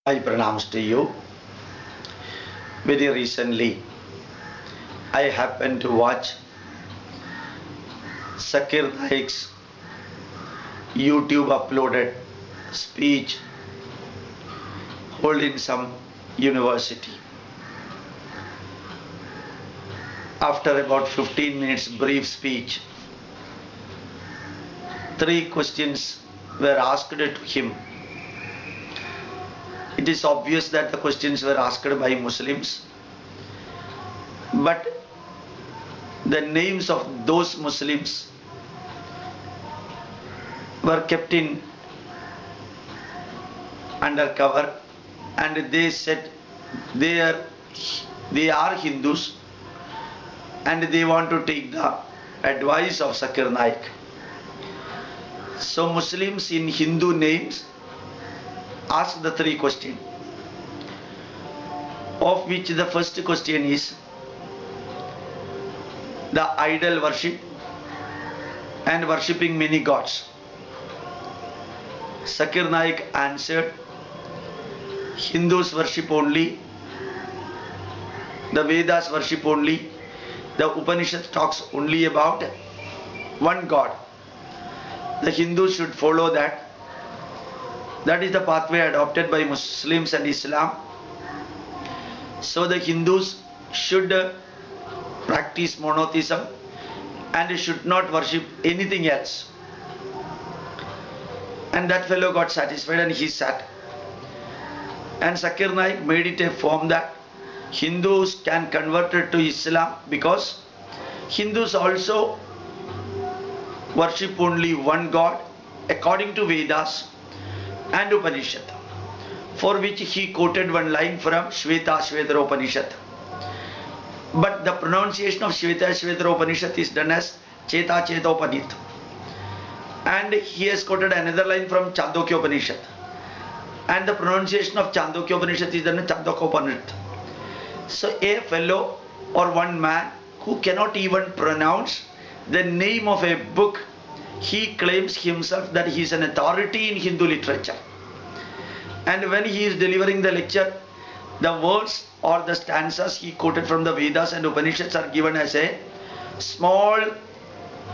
I pronounce to you. Very recently, I happened to watch Zakir Naik's YouTube uploaded speech held in some university. After about 15 minutes brief speech, three questions were asked to him. It is obvious that the questions were asked by Muslims, but the names of those Muslims were kept in undercover, and they said they are Hindus and they want to take the advice of Zakir Naik. So Muslims in Hindu names asked the three questions, of which the first question is the idol worship and worshipping many gods. Zakir Naik answered, Hindus worship only, the Vedas worship only, the Upanishad talks only about one God. The Hindus should follow that. That is the pathway adopted by Muslims and Islam. So the Hindus should practice monotheism and should not worship anything else. And that fellow got satisfied and he sat. And Zakir Naik made it a form that Hindus can convert it to Islam, because Hindus also worship only one God according to Vedas and Upanishad, for which he quoted one line from Shveta Upanishad. But the pronunciation of Shveta Upanishad is done as Cheta Chetopanit. And he has quoted another line from Chandogya Upanishad. And the pronunciation of Chandogya Upanishad is done as Chandogya. So a fellow or one man who cannot even pronounce the name of a book, he claims himself that he is an authority in Hindu literature. And when he is delivering the lecture, the words or the stanzas he quoted from the Vedas and Upanishads are given as a small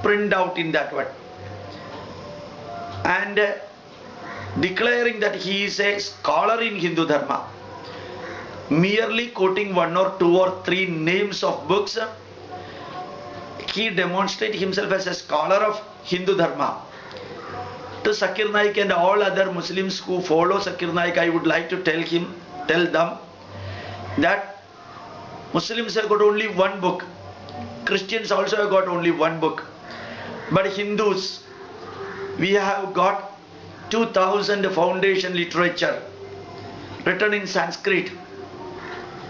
printout in that one. And declaring that he is a scholar in Hindu Dharma, merely quoting one or two or three names of books, he demonstrates himself as a scholar of Hindu Dharma. To Zakir Naik and all other Muslims who follow Zakir Naik, I would like to tell them that Muslims have got only one book, Christians also have got only one book, but Hindus, we have got 2000 foundation literature written in Sanskrit,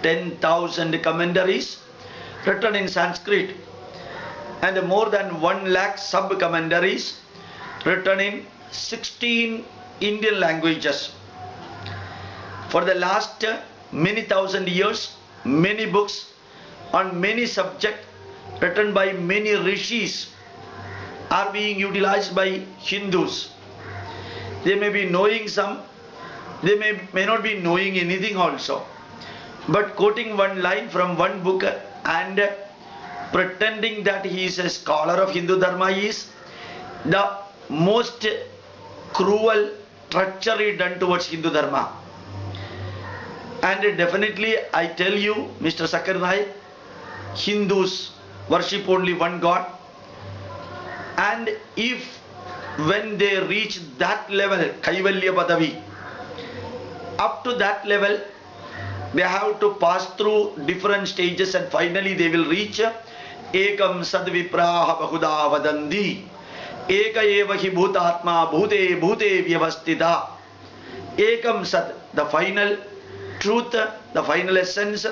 10,000 commentaries written in Sanskrit, and more than 1 lakh sub-commentaries written in 16 Indian languages. For the last many thousand years, many books on many subjects written by many rishis are being utilized by Hindus. They may be knowing some, they may not be knowing anything also, but quoting one line from one book and pretending that he is a scholar of Hindu Dharma is the most cruel treachery done towards Hindu Dharma. And definitely I tell you, Mr. Zakir Naik, Hindus worship only one God, and if when they reach that level, Kaivalya Padavi, up to that level, they have to pass through different stages and finally they will reach Ekam Sadvipraha Bahuda Vadandi Eka Eva Hi Bhutatma Bhute Bhute Vyavastita. Ekam Sad, the final truth, the final essence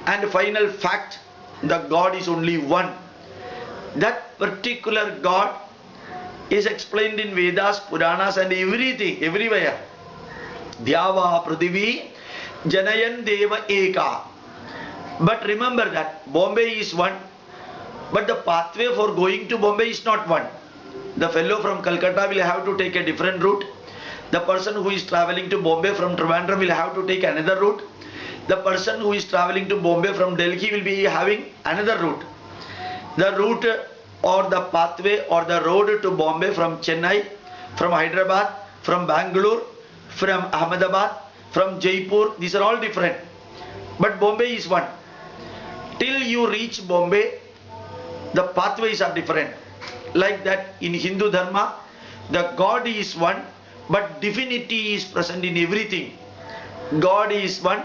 and final fact, the God is only one. That particular God is explained in Vedas, Puranas and everything, everywhere. Dhyava Prithivi Janayan Deva Eka. But remember that Bombay is one, but the pathway for going to Bombay is not one. The fellow from Calcutta will have to take a different route. The person who is traveling to Bombay from Trivandrum will have to take another route. The person who is traveling to Bombay from Delhi will be having another route. The route or the pathway or the road to Bombay from Chennai, from Hyderabad, from Bangalore, from Ahmedabad, from Jaipur, these are all different. But Bombay is one. Till you reach Bombay, the pathways are different. Like that in Hindu Dharma, the God is one, but divinity is present in everything. God is one,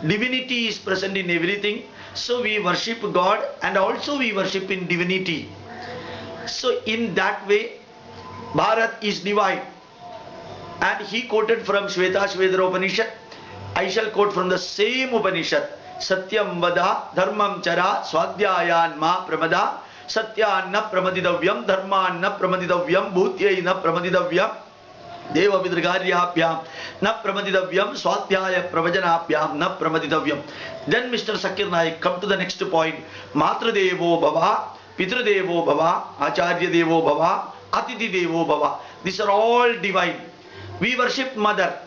divinity is present in everything. So we worship God and also we worship in divinity. So in that way, Bharat is divine. And he quoted from Shvetashvedara Upanishad. I shall quote from the same Upanishad. Satyam vada dharmam chara swadhyayan ma pramada satyanna pramadidavyam dharmanna pramadidavyam bhutyayna pramadidavyam deva vidrigaryapyam na pramadidavyam swadhyaya pravajanapyam na pramadidavyam. Then Mr. Zakir Naik come to the next point. Matradevo bhava, Pitradevo bhava, Acharya devo bhava, Atiti devo bhava. These are all divine. We worship mother.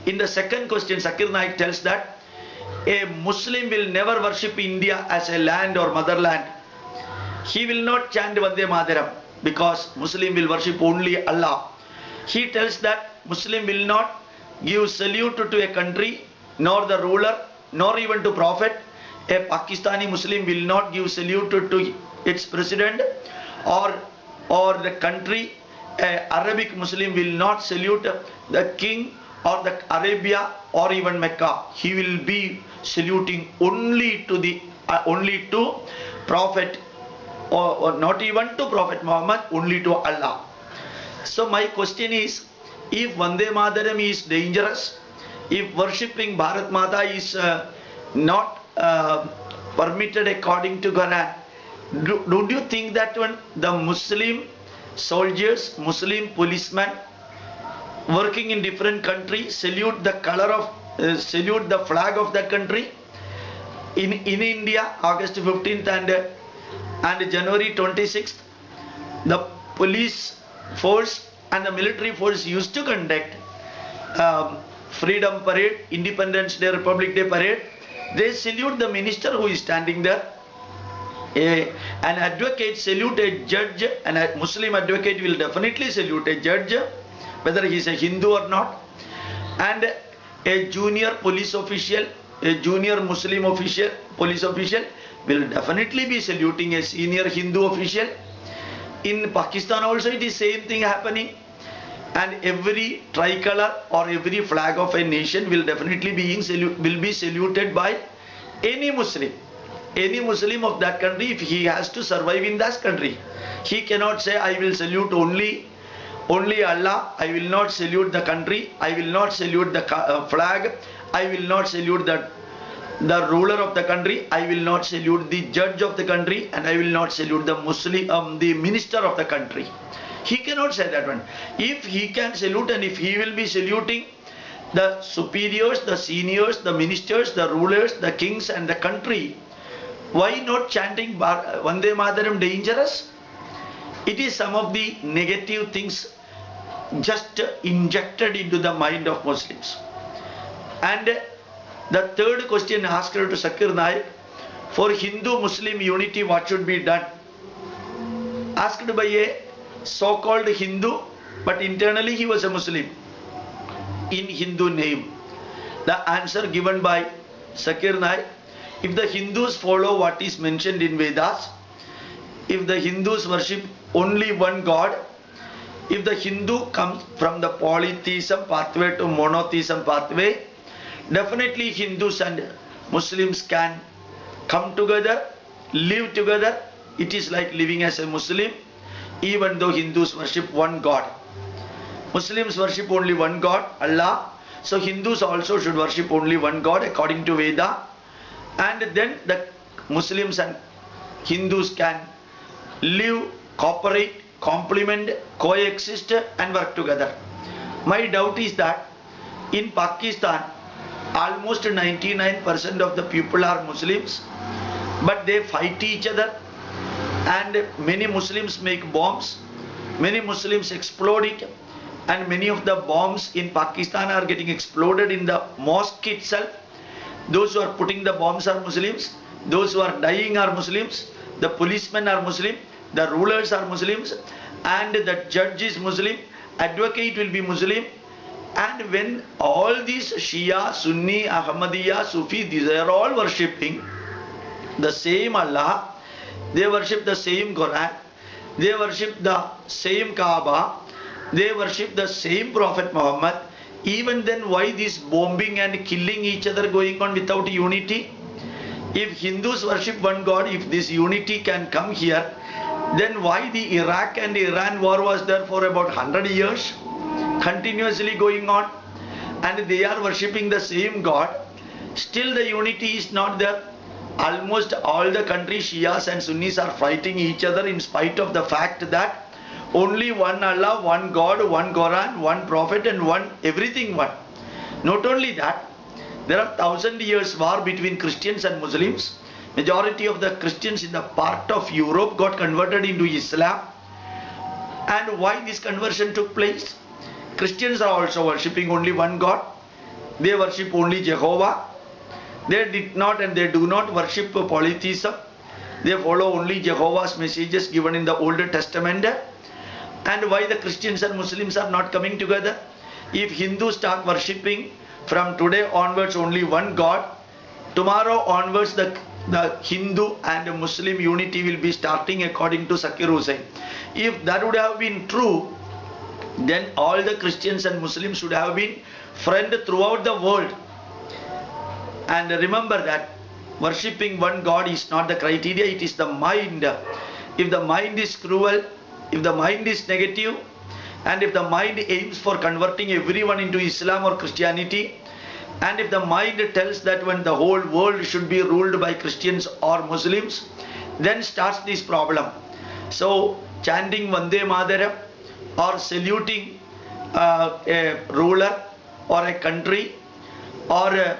In the second question, Zakir Naik tells that a Muslim will never worship India as a land or motherland. He will not chant Vande Mataram because Muslim will worship only Allah. He tells that Muslim will not give salute to a country, nor the ruler, nor even to Prophet. A Pakistani Muslim will not give salute to its president or the country. A Arabic Muslim will not salute the king or the Arabia or even Mecca. He will be saluting only to Prophet or not even to Prophet Muhammad, only to Allah. So my question is, if Vande Mataram is dangerous, if worshipping Bharat Mata is not permitted according to Quran, don't you think that when the Muslim soldiers, Muslim policemen working in different countries salute the color of salute the flag of that country? In India, August 15th and January 26th, the police force and the military force used to conduct Freedom Parade, Independence Day, Republic Day Parade. They salute the minister who is standing there. An advocate salute a judge, and a Muslim advocate will definitely salute a judge, whether he is a Hindu or not. And a junior police official, a junior Muslim official, police official will definitely be saluting a senior Hindu official. In Pakistan also it is same thing happening, and every tricolor or every flag of a nation will definitely be saluted by any Muslim. Any Muslim of that country, if he has to survive in that country, he cannot say I will salute only Allah, I will not salute the country, I will not salute the flag, I will not salute the ruler of the country, I will not salute the judge of the country, and I will not salute the minister of the country. He cannot say that one. If he can salute, and if he will be saluting the superiors, the seniors, the ministers, the rulers, the kings and the country, why not chanting Vande Mataram dangerous? It is some of the negative things just injected into the mind of Muslims. And the third question asked to Zakir Naik, for Hindu-Muslim unity, what should be done? Asked by a so-called Hindu, but internally he was a Muslim in Hindu name. The answer given by Zakir Naik, if the Hindus follow what is mentioned in Vedas, if the Hindus worship only one God, if the Hindu comes from the polytheism pathway to monotheism pathway, definitely Hindus and Muslims can come together, live together. It is like living as a Muslim, even though Hindus worship one God. Muslims worship only one God, Allah. So Hindus also should worship only one God according to Veda. And then the Muslims and Hindus can live, cooperate, complement, coexist and work together. My doubt is that in Pakistan, almost 99% of the people are Muslims, but they fight each other, and many Muslims make bombs, many Muslims explode it, and many of the bombs in Pakistan are getting exploded in the mosque itself. Those who are putting the bombs are Muslims, those who are dying are Muslims, the policemen are Muslim, the rulers are Muslims, and the judge is Muslim, advocate will be Muslim. And when all these Shia, Sunni, Ahmadiyya, Sufi, these are all worshipping the same Allah, they worship the same Quran, they worship the same Kaaba, they worship the same Prophet Muhammad. Even then, why this bombing and killing each other going on without unity? If Hindus worship one God, if this unity can come here, then why the Iraq and Iran war was there for about 100 years, continuously going on, and they are worshipping the same God? Still the unity is not there. Almost all the countries, Shias and Sunnis, are fighting each other in spite of the fact that only one Allah, one God, one Quran, one Prophet, and one everything one. Not only that, there are 1,000 years war between Christians and Muslims. Majority of the Christians in the part of Europe got converted into Islam. And why this conversion took place? Christians are also worshipping only one God. They worship only Jehovah. They did not and they do not worship polytheism. They follow only Jehovah's messages given in the Old Testament. And why the Christians and Muslims are not coming together? If Hindus start worshipping from today onwards only one God, tomorrow onwards the Hindu and Muslim unity will be starting, according to Zakir Hussain. If that would have been true, then all the Christians and Muslims should have been friends throughout the world. And remember that worshipping one God is not the criteria, it is the mind. If the mind is cruel, if the mind is negative, and if the mind aims for converting everyone into Islam or Christianity, and if the mind tells that when the whole world should be ruled by Christians or Muslims, then starts this problem. So chanting Vande Mataram or saluting a ruler or a country, or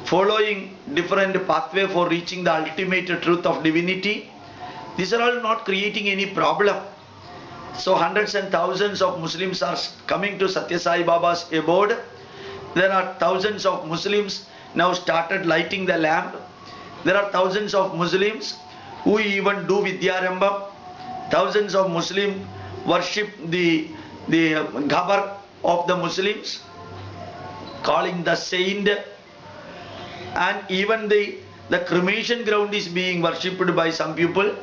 following different pathway for reaching the ultimate truth of divinity, these are all not creating any problem. So hundreds and thousands of Muslims are coming to Satya Sai Baba's abode. There are thousands of Muslims now started lighting the lamp. There are thousands of Muslims who even do Vidyarambam. Thousands of Muslims worship the Ghabar of the Muslims, calling the saint. And even the cremation ground is being worshipped by some people.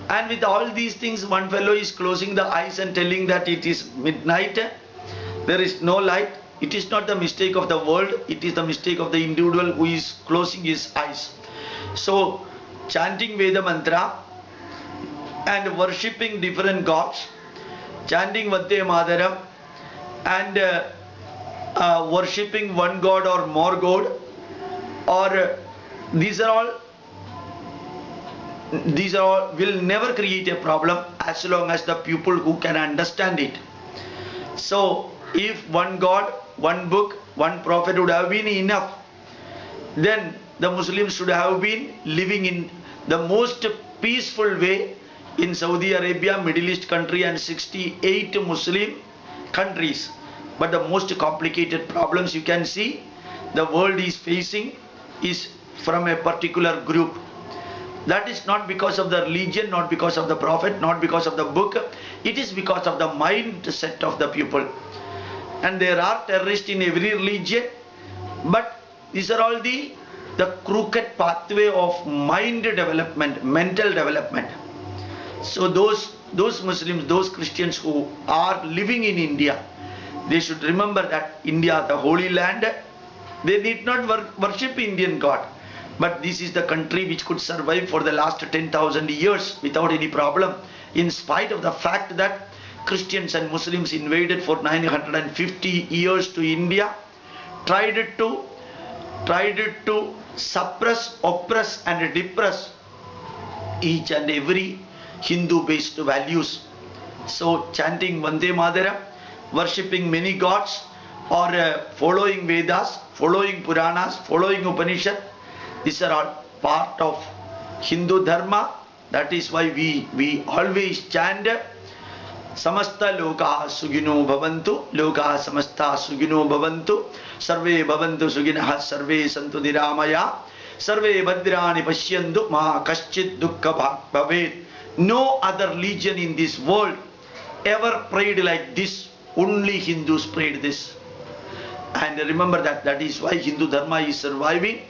And with all these things, one fellow is closing the eyes and telling that it is midnight, there is no light. It is not the mistake of the world, it is the mistake of the individual who is closing his eyes. So chanting Veda mantra and worshipping different gods, chanting Vande Mataram and worshipping one God or more God, or these are all will never create a problem as long as the people who can understand it. So if one God, one book, one prophet would have been enough, then the Muslims should have been living in the most peaceful way in Saudi Arabia, Middle East country, and 68 Muslim countries. But the most complicated problems you can see the world is facing is from a particular group. That is not because of the religion, not because of the prophet, not because of the book. It is because of the mindset of the people. And there are terrorists in every religion, but these are all the crooked pathway of mind development, mental development. So those Muslims, those Christians who are living in India, they should remember that India, the holy land, they need not worship Indian God. But this is the country which could survive for the last 10,000 years without any problem, in spite of the fact that Christians and Muslims invaded for 950 years to India, tried to suppress, oppress and depress each and every Hindu based values. So chanting Vande Mataram, worshipping many gods, or following Vedas, following Puranas, following Upanishad, these are all part of Hindu Dharma. That is why we always chant समस्त लोकाः सुखिनो भवन्तु, लोकाः समस्ताः सुखिनो भवन्तु, सर्वे भवन्तु सुखिनः, सर्वे सन्तु निरामया, सर्वे भद्राणि पश्यन्तु, मा कश्चित् दुःखभाग् भवेत्. No other religion in this world ever prayed like this. Only Hindus prayed this. And remember that is why Hindu Dharma is surviving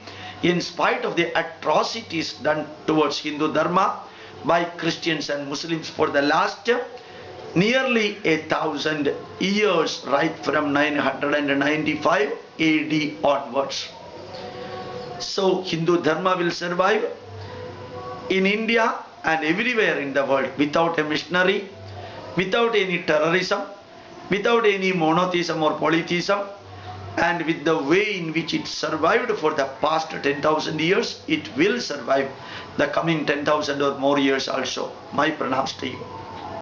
in spite of the atrocities done towards Hindu Dharma by Christians and Muslims for the last nearly 1,000 years, right from 995 AD onwards. So Hindu Dharma will survive in India and everywhere in the world without a missionary, without any terrorism, without any monotheism or polytheism, and with the way in which it survived for the past 10,000 years, it will survive the coming 10,000 or more years also. My pranams to you.